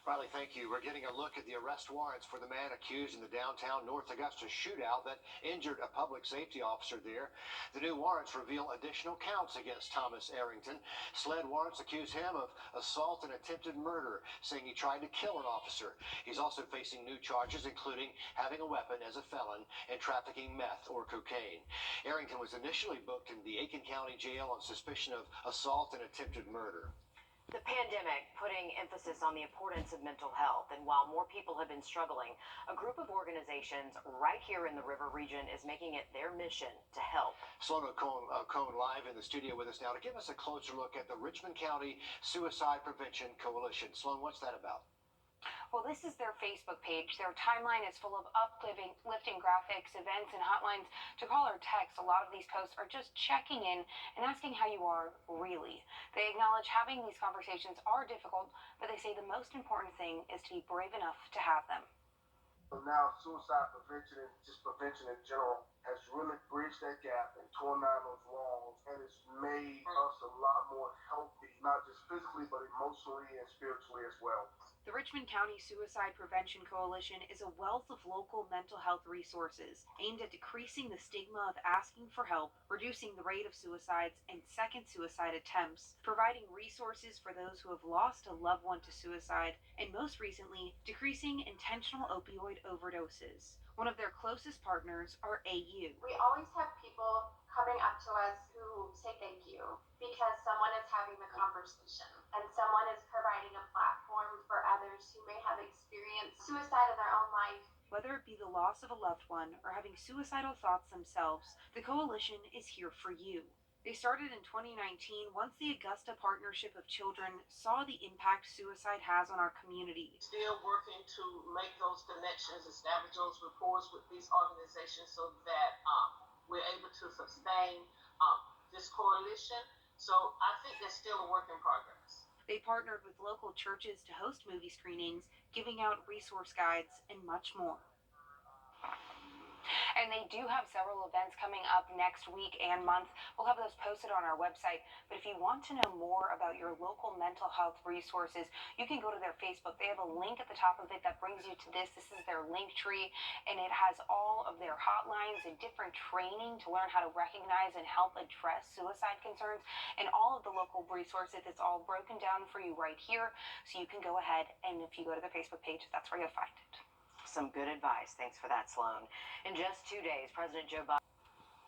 Riley, thank you. We're getting a look at the arrest warrants for the man accused in the downtown North Augusta shootout that injured a public safety officer there. The new warrants reveal additional counts against Thomas Arrington. SLED warrants accuse him of assault and attempted murder, saying he tried to kill an officer. He's also facing new charges, including having a weapon as a felon and trafficking meth or cocaine. Arrington was initially booked in the Aiken County Jail on suspicion of assault and attempted murder. The pandemic putting emphasis on the importance of mental health, and while more people have been struggling, a group of organizations right here in the River region is making it their mission to help. Sloan O'Cone live in the studio with us now to give us a closer look at the Richmond County Suicide Prevention Coalition. Sloan, what's that about? Well, this is their Facebook page. Their timeline is full of uplifting graphics, events, and hotlines to call or text. A lot of these posts are just checking in and asking how you are really. They acknowledge having these conversations are difficult, but they say the most important thing is to be brave enough to have them. Now suicide prevention and just prevention in general has really bridged that gap and torn down those walls, and it's made us a lot more healthy, not just physically, but emotionally and spiritually as well. The Richmond County Suicide Prevention Coalition is a wealth of local mental health resources aimed at decreasing the stigma of asking for help, reducing the rate of suicides and second suicide attempts, providing resources for those who have lost a loved one to suicide, and most recently, decreasing intentional opioid overdoses. One of their closest partners are AU. We always have people coming up to us who say thank you because someone is having the conversation and someone is providing a platform for others who may have experienced suicide in their own life. Whether it be the loss of a loved one or having suicidal thoughts themselves, the coalition is here for you. They started in 2019 once the Augusta Partnership of Children saw the impact suicide has on our community. Still working to make those connections, establish those rapports with these organizations so that we're able to sustain this coalition. So I think there's still a work in progress. They partnered with local churches to host movie screenings, giving out resource guides, and much more. And they do have several events coming up next week and month. We'll have those posted on our website. But if you want to know more about your local mental health resources, you can go to their Facebook. They have a link at the top of it that brings you to this. This is their link tree, and it has all of their hotlines and different training to learn how to recognize and help address suicide concerns, and all of the local resources. It's all broken down for you right here, so you can go ahead, and if you go to their Facebook page, that's where you'll find it. Some good advice. Thanks for that, Sloan. In just 2 days, President Joe Biden,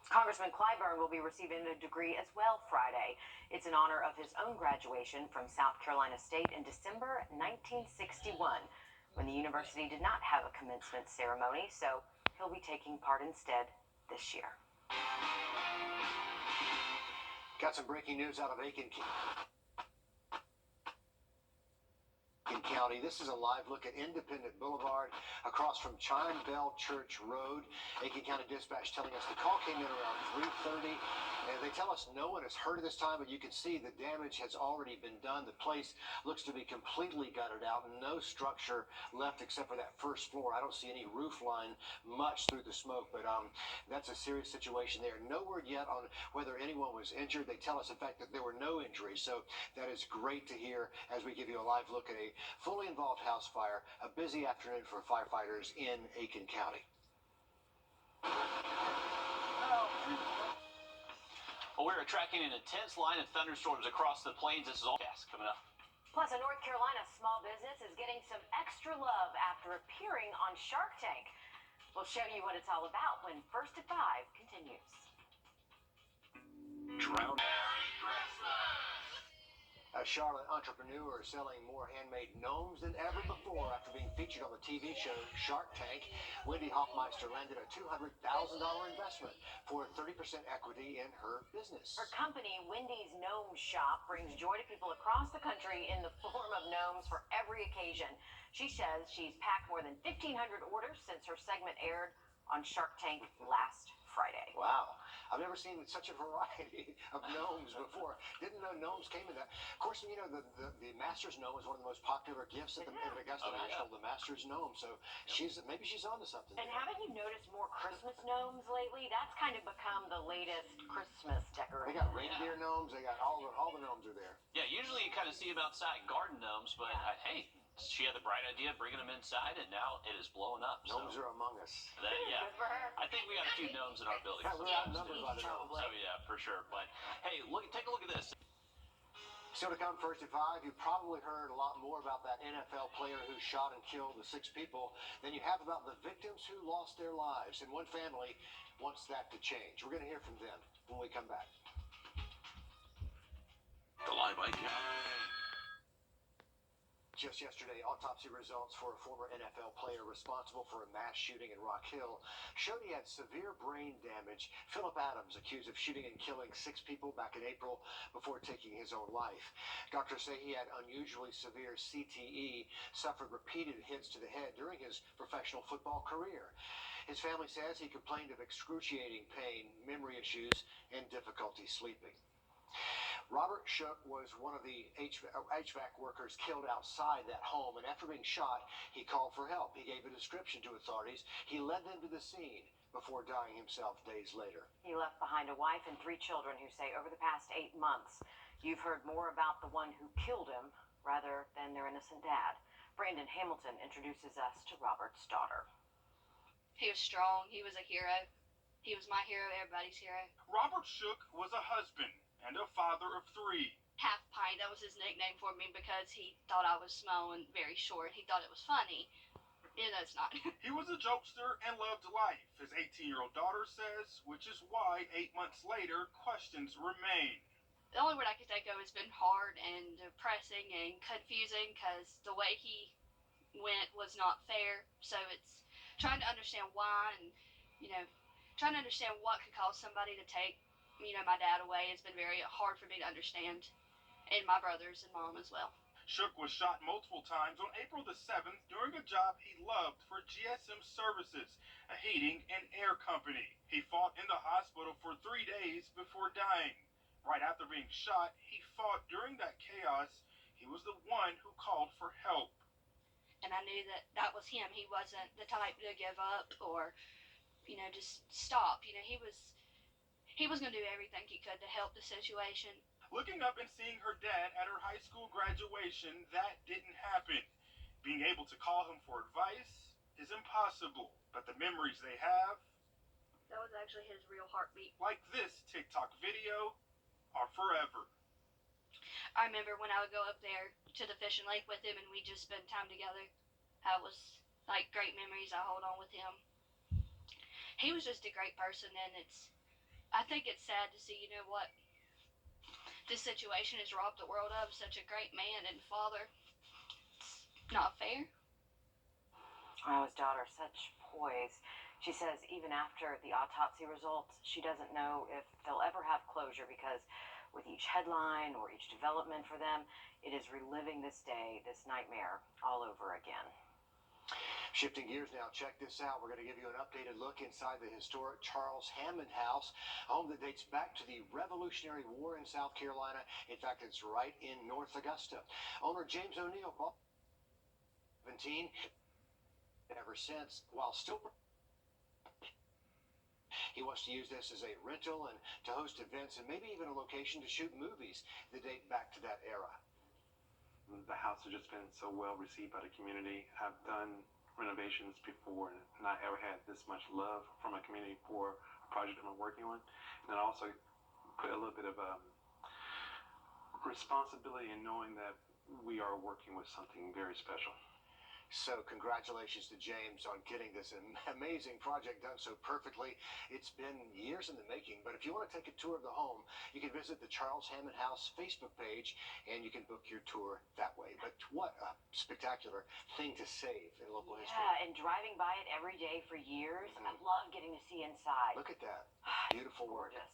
Congressman Clyburn will be receiving a degree as well Friday. It's in honor of his own graduation from South Carolina State in December 1961, when the university did not have a commencement ceremony, so he'll be taking part instead this year. Got some breaking news out of Aiken County. This is a live look at Independent Boulevard across from Chime Bell Church Road. Aiken County Dispatch telling us the call came in around 3:30, and they tell us no one is hurt at this time, but you can see the damage has already been done. The place looks to be completely gutted out, no structure left except for that first floor. I don't see any roof line much through the smoke, but that's a serious situation there. No word yet on whether anyone was injured. They tell us, in fact, that there were no injuries, so that is great to hear as we give you a live look at a fully involved house fire. A busy afternoon for firefighters in Aiken County. Well, we're tracking an intense line of thunderstorms across the plains. This is all coming up. Plus, a North Carolina small business is getting some extra love after appearing on Shark Tank. We'll show you what it's all about when First at 5 continues. Drown. A Charlotte entrepreneur selling more handmade gnomes than ever before after being featured on the TV show Shark Tank. Wendy Hoffmeister landed a $200,000 investment for 30% equity in her business. Her company, Wendy's Gnome Shop, brings joy to people across the country in the form of gnomes for every occasion. She says she's packed more than 1,500 orders since her segment aired on Shark Tank last Friday. Wow. I've never seen such a variety of gnomes before. Didn't know gnomes came in that. Of course, you know, the Master's gnome is one of the most popular gifts at Augusta National, the Master's gnome. So maybe she's onto something. And haven't you noticed more Christmas gnomes lately? That's kind of become the latest Christmas decoration. They got reindeer gnomes. They got all the gnomes are there. Yeah, usually you kind of see them outside, garden gnomes, but hey, She had the bright idea of bringing them inside, and now it is blowing up. Gnomes are among us. Yeah. Good for her. I think we got a few gnomes in our building. Yeah, we're outnumbered by the gnomes. So yeah, for sure. But hey, take a look at this. Still to come first at 5, you probably heard a lot more about that NFL player who shot and killed the 6 people than you have about the victims who lost their lives. And one family wants that to change. We're going to hear from them when we come back. The Live Bite. Just yesterday, autopsy results for a former NFL player responsible for a mass shooting in Rock Hill showed he had severe brain damage. Philip Adams, accused of shooting and killing 6 people back in April before taking his own life. Doctors say he had unusually severe CTE, suffered repeated hits to the head during his professional football career. His family says he complained of excruciating pain, memory issues, and difficulty sleeping. Robert Shook was one of the HVAC workers killed outside that home, and after being shot, he called for help. He gave a description to authorities. He led them to the scene before dying himself days later. He left behind a wife and 3 children who say over the past 8 months, you've heard more about the one who killed him rather than their innocent dad. Brandon Hamilton introduces us to Robert's daughter. He was strong. He was a hero. He was my hero, everybody's hero. Robert Shook was a husband and a father of 3. Half Pint, that was his nickname for me because he thought I was small and very short. He thought it was funny. Yeah, that's not. He was a jokester and loved life, his 18-year-old daughter says, which is why 8 months later, questions remain. The only word I can think of has been hard and depressing and confusing because the way he went was not fair. So it's trying to understand why and, trying to understand what could cause somebody to take my dad away has been very hard for me to understand, and my brothers and mom as well. Shook was shot multiple times on April the 7th during a job he loved for GSM Services, a heating and air company. He fought in the hospital for 3 days before dying. Right after being shot, he fought during that chaos. He was the one who called for help. And I knew that was him. He wasn't the type to give up or, just stop. He was going to do everything he could to help the situation. Looking up and seeing her dad at her high school graduation, that didn't happen. Being able to call him for advice is impossible, but the memories they have, that was actually his real heartbeat. Like this TikTok video, are forever. I remember when I would go up there to the fishing lake with him and we just spend time together. That was like great memories I hold on with him. He was just a great person, and I think it's sad to see, what this situation has robbed the world of, such a great man and father. It's not fair. Oh, his daughter, such poise. She says even after the autopsy results, she doesn't know if they'll ever have closure because with each headline or each development for them, it is reliving this day, this nightmare all over again. Shifting gears now, check this out. We're going to give you an updated look inside the historic Charles Hammond House, a home that dates back to the Revolutionary War in South Carolina. In fact, it's right in North Augusta. Owner James O'Neill bought 17 ever since, while still he wants to use this as a rental and to host events and maybe even a location to shoot movies that date back to that era. The house has just been so well received by the community. I've done renovations before and not ever had this much love from a community for a project I'm working on. And I also put a little bit of responsibility in knowing that we are working with something very special. So congratulations to James on getting this amazing project done so perfectly. It's been years in the making, but if you want to take a tour of the home, you can visit the Charles Hammond House Facebook page, and you can book your tour that way. But what a spectacular thing to save in local history. Yeah, and driving by it every day for years, I love getting to see inside. Look at that. Beautiful work. Gorgeous.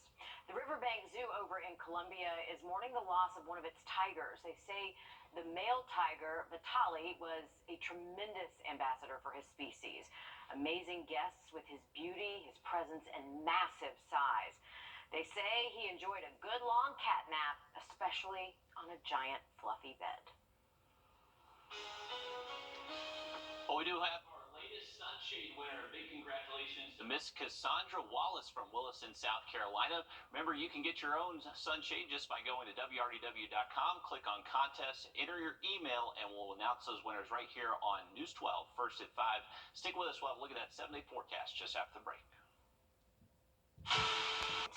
The Riverbank Zoo over in Columbia is mourning the loss of one of its tigers. They say the male tiger, Vitali, was a tremendous ambassador for his species. Amazing guests with his beauty, his presence, and massive size. They say he enjoyed a good long cat nap, especially on a giant fluffy bed. Well, we do have our latest Sunshade winner. Big congratulations to Miss Cassandra Wallace from Williston, South Carolina. Remember, you can get your own sunshade just by going to WRDW.com, click on contests, enter your email, and we'll announce those winners right here on News 12, first at 5. Stick with us. We'll have a look at that 7-day forecast just after the break.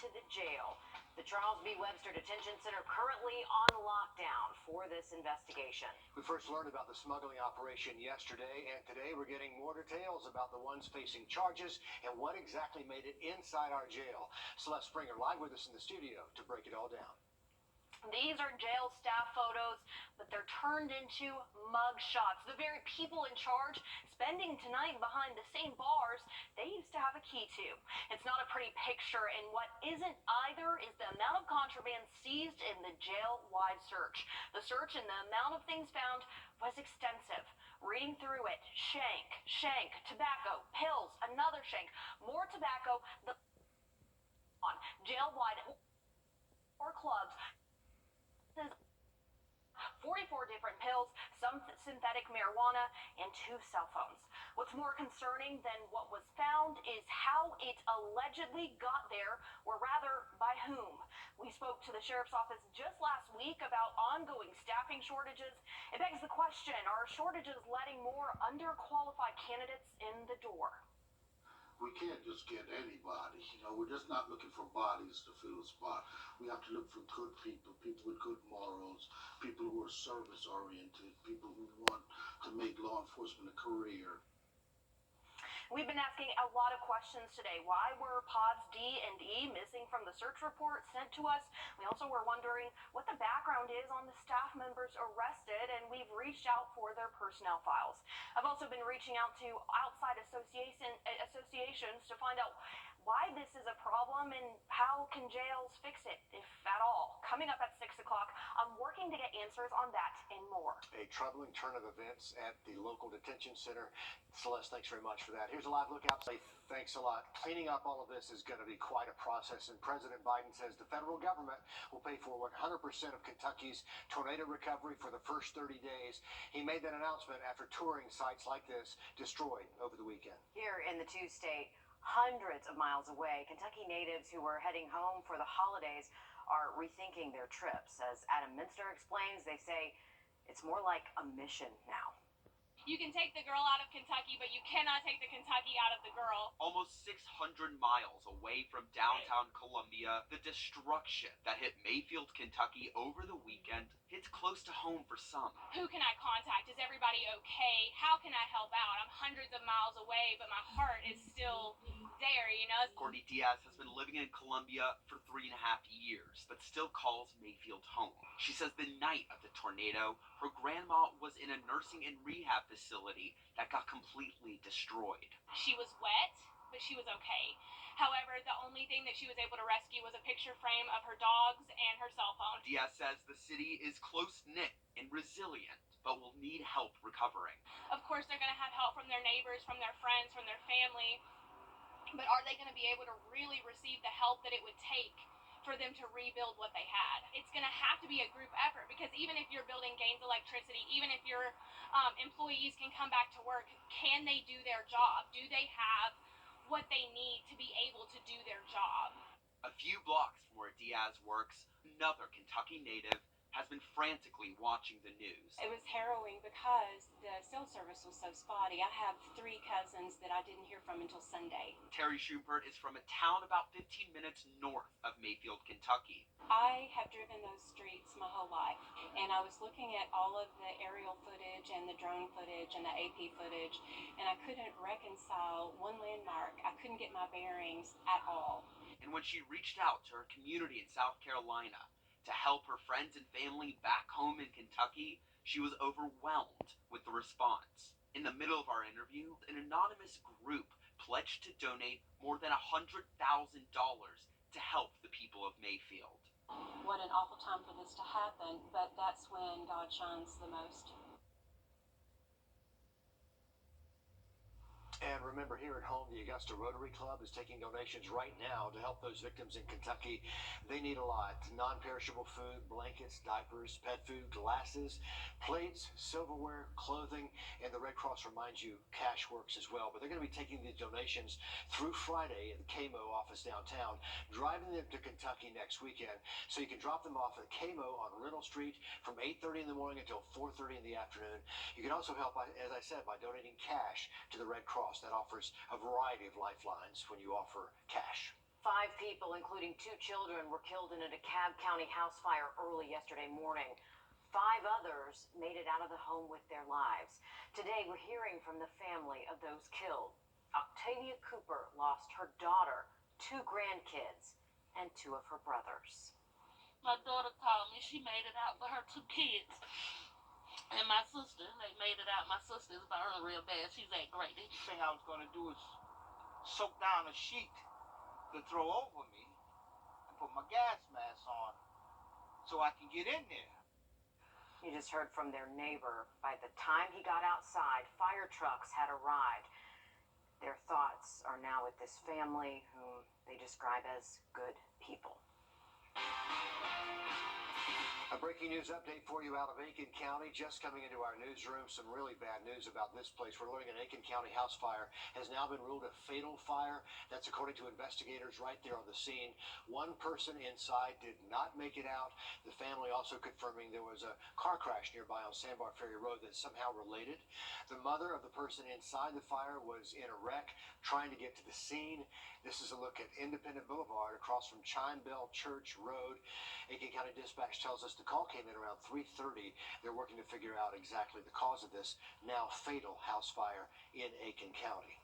To the jail. The Charles B. Webster Detention Center currently on lockdown for this investigation. We first learned about the smuggling operation yesterday, and today we're getting more details about the ones facing charges and what exactly made it inside our jail. Celeste Springer live with us in the studio to break it all down. These are jail staff photos, but they're turned into mug shots. The very people in charge spending tonight behind the same bars they used to have a key to. It's not a pretty picture, and what isn't either is the amount of contraband seized in the jail-wide search. The search and the amount of things found was extensive. Reading through it, shank, tobacco, pills, another shank, more tobacco, the on jail-wide or clubs. 44 different pills, some synthetic marijuana, and 2 cell phones. What's more concerning than what was found is how it allegedly got there, or rather, by whom. We spoke to the sheriff's office just last week about ongoing staffing shortages. It begs the question, are shortages letting more underqualified candidates in the door? We can't just get anybody, we're just not looking for bodies to fill a spot. We have to look for good people, people with good morals, people who are service oriented, people who want to make law enforcement a career. We've been asking a lot of questions today. Why were pods D and E missing from the search report sent to us? We also were wondering what the background is on the staff members arrested, and we've reached out for their personnel files. I've also been reaching out to outside associations to find out why this is a problem and how can jails fix it, if at all. Coming up at 6 o'clock, I'm working to get answers on that and more. A troubling turn of events at the local detention center. Celeste, thanks very much for that. Here's a live look out. Thanks a lot. Cleaning up all of this is going to be quite a process, and President Biden says the federal government will pay for 100% of Kentucky's tornado recovery for the first 30 days. He made that announcement after touring sites like this destroyed over the weekend. Here in the two-state, hundreds of miles away, Kentucky natives who were heading home for the holidays are rethinking their trips. As Adam Minster explains, they say it's more like a mission now. You can take the girl out of Kentucky, but you cannot take the Kentucky out of the girl. Almost 600 miles away from downtown Columbia, the destruction that hit Mayfield, Kentucky over the weekend hits close to home for some. Who can I contact? Is everybody okay? How can I help out? I'm hundreds of miles away, but my heart is still there, Courtney Diaz has been living in Columbia for 3.5 years, but still calls Mayfield home. She says the night of the tornado, her grandma was in a nursing and rehab facility that got completely destroyed. She was wet, but she was okay. However, the only thing that she was able to rescue was a picture frame of her dogs and her cell phone. Diaz says the city is close-knit and resilient, but will need help recovering. Of course, they're going to have help from their neighbors, from their friends, from their family. But are they going to be able to really receive the help that it would take for them to rebuild what they had? It's going to have to be a group effort, because even if your building gains electricity, even if your employees can come back to work, can they do their job? Do they have what they need to be able to do their job? A few blocks from where Diaz works, another Kentucky native has been frantically watching the news. It was harrowing because the cell service was so spotty. I have 3 cousins that I didn't hear from until Sunday. Terry Schubert is from a town about 15 minutes north of Mayfield, Kentucky. I have driven those streets my whole life, and I was looking at all of the aerial footage and the drone footage and the AP footage, and I couldn't reconcile one landmark. I couldn't get my bearings at all. And when she reached out to her community in South Carolina to help her friends and family back home in Kentucky, she was overwhelmed with the response. In the middle of our interview, an anonymous group pledged to donate more than $100,000 to help the people of Mayfield. What an awful time for this to happen, but that's when God shines the most. And remember, here at home, the Augusta Rotary Club is taking donations right now to help those victims in Kentucky. They need a lot. Non-perishable food, blankets, diapers, pet food, glasses, plates, silverware, clothing, and the Red Cross reminds you cash works as well. But they're going to be taking these donations through Friday at the KMO office downtown, driving them to Kentucky next weekend. So you can drop them off at KMO on Riddle Street from 8:30 in the morning until 4:30 in the afternoon. You can also help, as I said, by donating cash to the Red Cross. That offers a variety of lifelines when you offer cash. 5 people, including 2 children, were killed in a DeKalb County house fire early yesterday morning. 5 others made it out of the home with their lives. Today, we're hearing from the family of those killed. Octavia Cooper lost her daughter, 2 grandkids, and 2 of her brothers. My daughter called me. She made it out with her 2 kids. And my sister, they made it out. My sister is burning real bad. She's at Grady. The thing I was going to do is soak down a sheet to throw over me and put my gas mask on so I can get in there. You just heard from their neighbor. By the time he got outside, fire trucks had arrived. Their thoughts are now with this family, whom they describe as good people. A breaking news update for you out of Aiken County. Just coming into our newsroom, some really bad news about this place. We're learning an Aiken County house fire has now been ruled a fatal fire. That's according to investigators right there on the scene. 1 person inside did not make it out. The family also confirming there was a car crash nearby on Sandbar Ferry Road that's somehow related. The mother of the person inside the fire was in a wreck trying to get to the scene. This is a look at Independent Boulevard across from Chime Bell Church Road. Aiken County Dispatch tells us the call came in around 3:30. They're working to figure out exactly the cause of this now fatal house fire in Aiken County.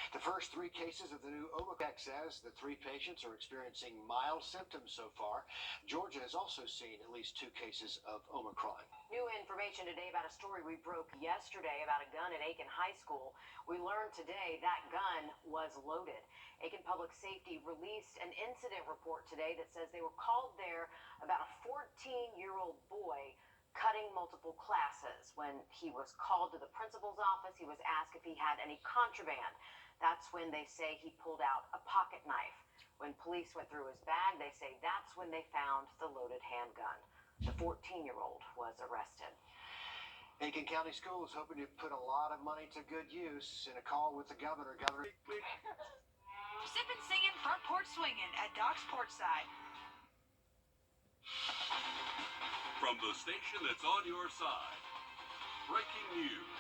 The first 3 cases of the new Omicron says the 3 patients are experiencing mild symptoms so far. Georgia has also seen at least 2 cases of Omicron. New information today about a story we broke yesterday about a gun at Aiken High School. We learned today that gun was loaded. Aiken Public Safety released an incident report today that says they were called there about a 14-year-old boy cutting multiple classes. When he was called to the principal's office, he was asked if he had any contraband. That's when they say he pulled out a pocket knife. When police went through his bag, they say that's when they found the loaded handgun. The 14-year-old was arrested. Aiken County Schools hoping to put a lot of money to good use. In a call with the governor, Sippin' singing, front porch swinging at Doc's Porchside. From the station that's on your side, breaking news.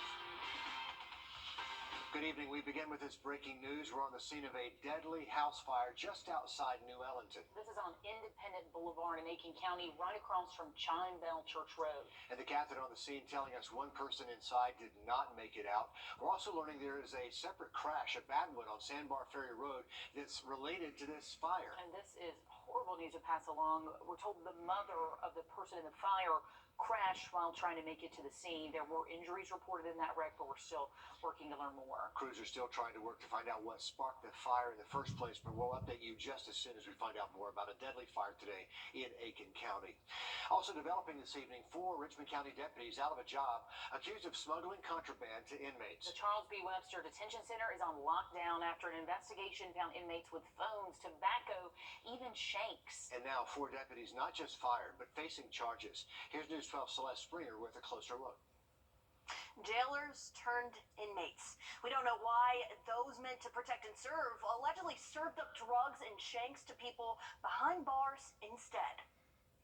Good evening. We begin with this breaking news. We're on the scene of a deadly house fire just outside New Ellington. This is on Independent Boulevard in Aiken County, right across from Chime Bell Church Road. And the captain on the scene telling us 1 person inside did not make it out. We're also learning there is a separate crash, a bad one, on Sandbar Ferry Road that's related to this fire. And this is horrible news to pass along. We're told the mother of the person in the fire crashed while trying to make it to the scene. There were injuries reported in that wreck, but we're still working to learn more. Crews are still trying to work to find out what sparked the fire in the first place, but we'll update you just as soon as we find out more about a deadly fire today in Aiken County. Also developing this evening, 4 Richmond County deputies out of a job accused of smuggling contraband to inmates. The Charles B. Webster Detention Center is on lockdown after an investigation found inmates with phones, tobacco, even shanks. And now 4 deputies not just fired, but facing charges. Here's News 12 Celeste Springer with a closer look. Jailers turned inmates. We don't know why those meant to protect and serve allegedly served up drugs and shanks to people behind bars instead.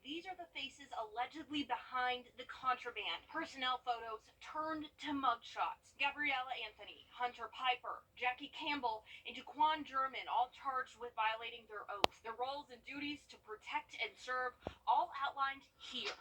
These are the faces allegedly behind the contraband. Personnel photos turned to mugshots. Gabriella Anthony, Hunter Piper, Jackie Campbell, and Daquan German, all charged with violating their oaths. Their roles and duties to protect and serve, all outlined here.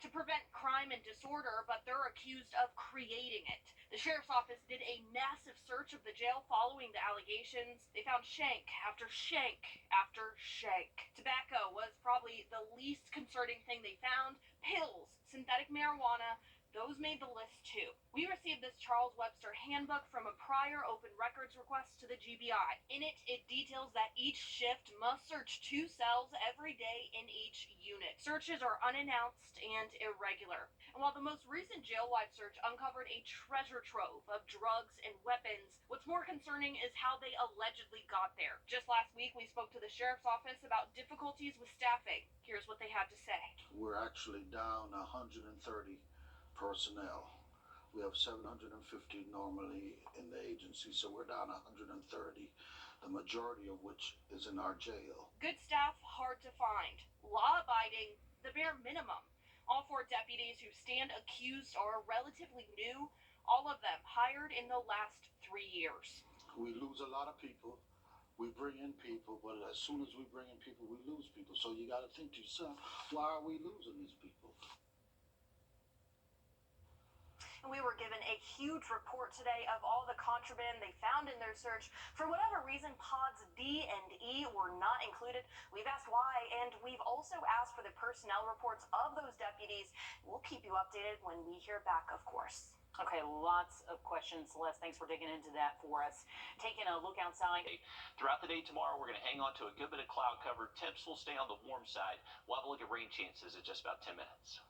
To prevent crime and disorder, but they're accused of creating it. The sheriff's office did a massive search of the jail following the allegations. They found shank after shank after shank. Tobacco was probably the least concerning thing they found. Pills, synthetic marijuana, those made the list too. We received this Charles Webster handbook from a prior open records request to the GBI. In it, it details that each shift must search 2 cells every day in each unit. Searches are unannounced and irregular. And while the most recent jail-wide search uncovered a treasure trove of drugs and weapons, what's more concerning is how they allegedly got there. Just last week, we spoke to the sheriff's office about difficulties with staffing. Here's what they had to say. We're actually down 130 personnel. We have 750 normally in the agency, so we're down 130, the majority of which is in our jail. Good staff, hard to find. Law-abiding, the bare minimum. All 4 deputies who stand accused are relatively new, all of them hired in the last 3 years. We lose a lot of people. We bring in people, but as soon as we bring in people, we lose people. So you got to think to yourself, why are we losing these people? And we were given a huge report today of all the contraband they found in their search. For whatever reason, pods D and E were not included. We've asked why, and we've also asked for the personnel reports of those deputies. We'll keep you updated when we hear back, of course. Okay, lots of questions, Celeste. Thanks for digging into that for us. Taking a look outside. Throughout the day tomorrow, we're going to hang on to a good bit of cloud cover. Temps will stay on the warm side. We'll have a look at rain chances in just about 10 minutes.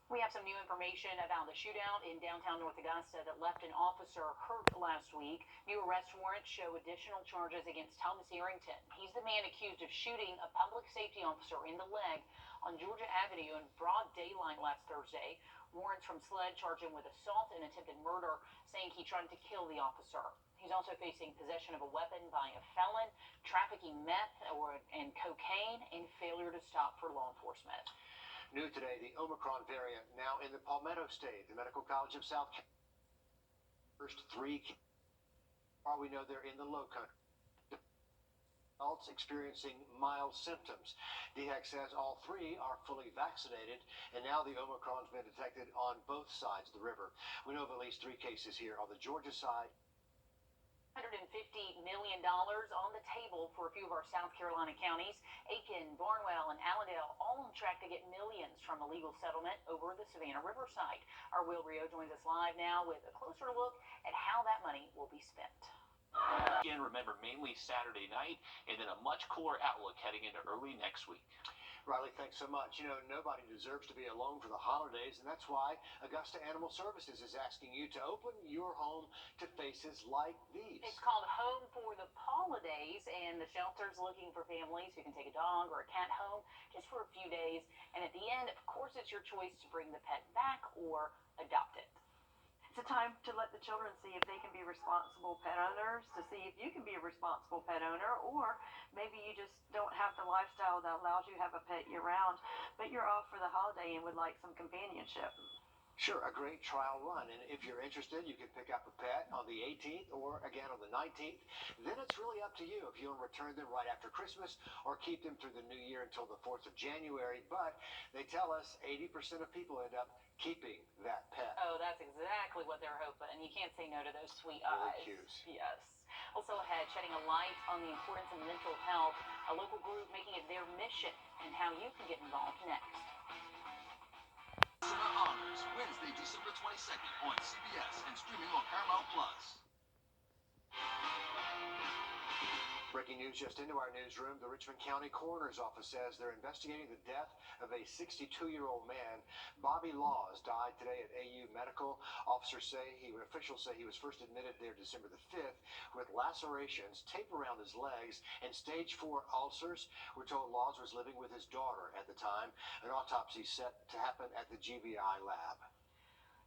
We have some new information about the shootout in downtown North Augusta that left an officer hurt last week. New arrest warrants show additional charges against Thomas Arrington. He's the man accused of shooting a public safety officer in the leg on Georgia Avenue in broad daylight last Thursday. Warrants from SLED charge him with assault and attempted murder, saying he tried to kill the officer. He's also facing possession of a weapon by a felon, trafficking meth and cocaine, and failure to stop for law enforcement. New today, the Omicron variant now in the Palmetto State. The Medical College of South Carolina. First 3, we know they're in the low country. Adults experiencing mild symptoms. DHEC says all 3 are fully vaccinated, and now the Omicron's been detected on both sides of the river. We know of at least 3 cases here on the Georgia side. $150 million on the table for a few of our South Carolina counties. Aiken, Barnwell, and Allendale all on track to get millions from a legal settlement over the Savannah Riverside. Our Wrdw joins us live now with a closer look at how that money will be spent. Again, remember, mainly Saturday night, and then a much cooler outlook heading into early next week. Riley, thanks so much. You know, nobody deserves to be alone for the holidays, and that's why Augusta Animal Services is asking you to open your home to faces like these. It's called Home for the Holidays, and the shelter's looking for families who can take a dog or a cat home just for a few days. And at the end, of course, it's your choice to bring the pet back or adopt it. It's a time to let the children see if they can be responsible pet owners, to see if you can be a responsible pet owner, or maybe you just don't have the lifestyle that allows you to have a pet year-round, but you're off for the holiday and would like some companionship. Sure, a great trial run, and if you're interested, you can pick up a pet on the 18th or again on the 19th. Then it's really up to you if you'll return them right after Christmas or keep them through the new year until the 4th of January. But they tell us 80% of people end up keeping that pet. Oh, that's exactly what they're hoping. You can't say no to those sweet Really eyes. cute. Yes. Also ahead, shedding a light on the importance of mental health, a local group making it their mission, and how you can get involved next. Honors, Wednesday, December 22nd on CBS and streaming on Paramount Plus. Breaking news just into our newsroom. The Richmond County Coroner's Office says they're investigating the death of a 62-year-old man. Bobby Laws died today at AU Medical. Officers say officials say he was first admitted there December the 5th with lacerations, tape around his legs, and stage 4 ulcers. We're told Laws was living with his daughter at the time. An autopsy set to happen at the GBI lab.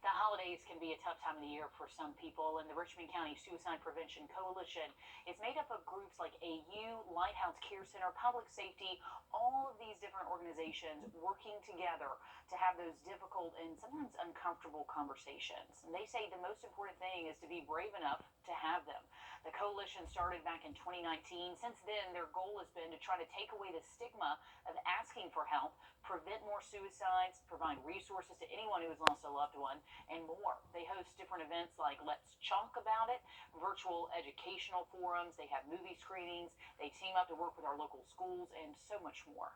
The holidays can be a tough time of the year for some people, and the Richmond County Suicide Prevention Coalition is made up of groups like AU, Lighthouse Care Center, Public Safety, all of these different organizations working together to have those difficult and sometimes uncomfortable conversations. And they say the most important thing is to be brave enough to have them. The coalition started back in 2019. Since then, their goal has been to try to take away the stigma of asking for help, prevent more suicides, provide resources to anyone who has lost a loved one, and more. They host different events like Let's Chalk About It, virtual educational forums, they have movie screenings, they team up to work with our local schools, and so much more.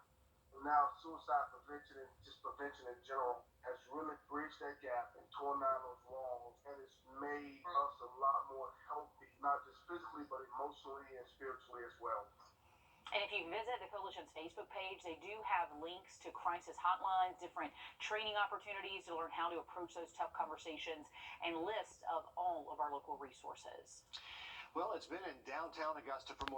Now, suicide prevention and just prevention in general has really bridged that gap and torn down those walls, and it's made us a lot more healthy, not just physically, but emotionally and spiritually as well. And if you visit the Coalition's Facebook page, they do have links to crisis hotlines, different training opportunities to learn how to approach those tough conversations, and lists of all of our local resources. Well, it's been in downtown Augusta for more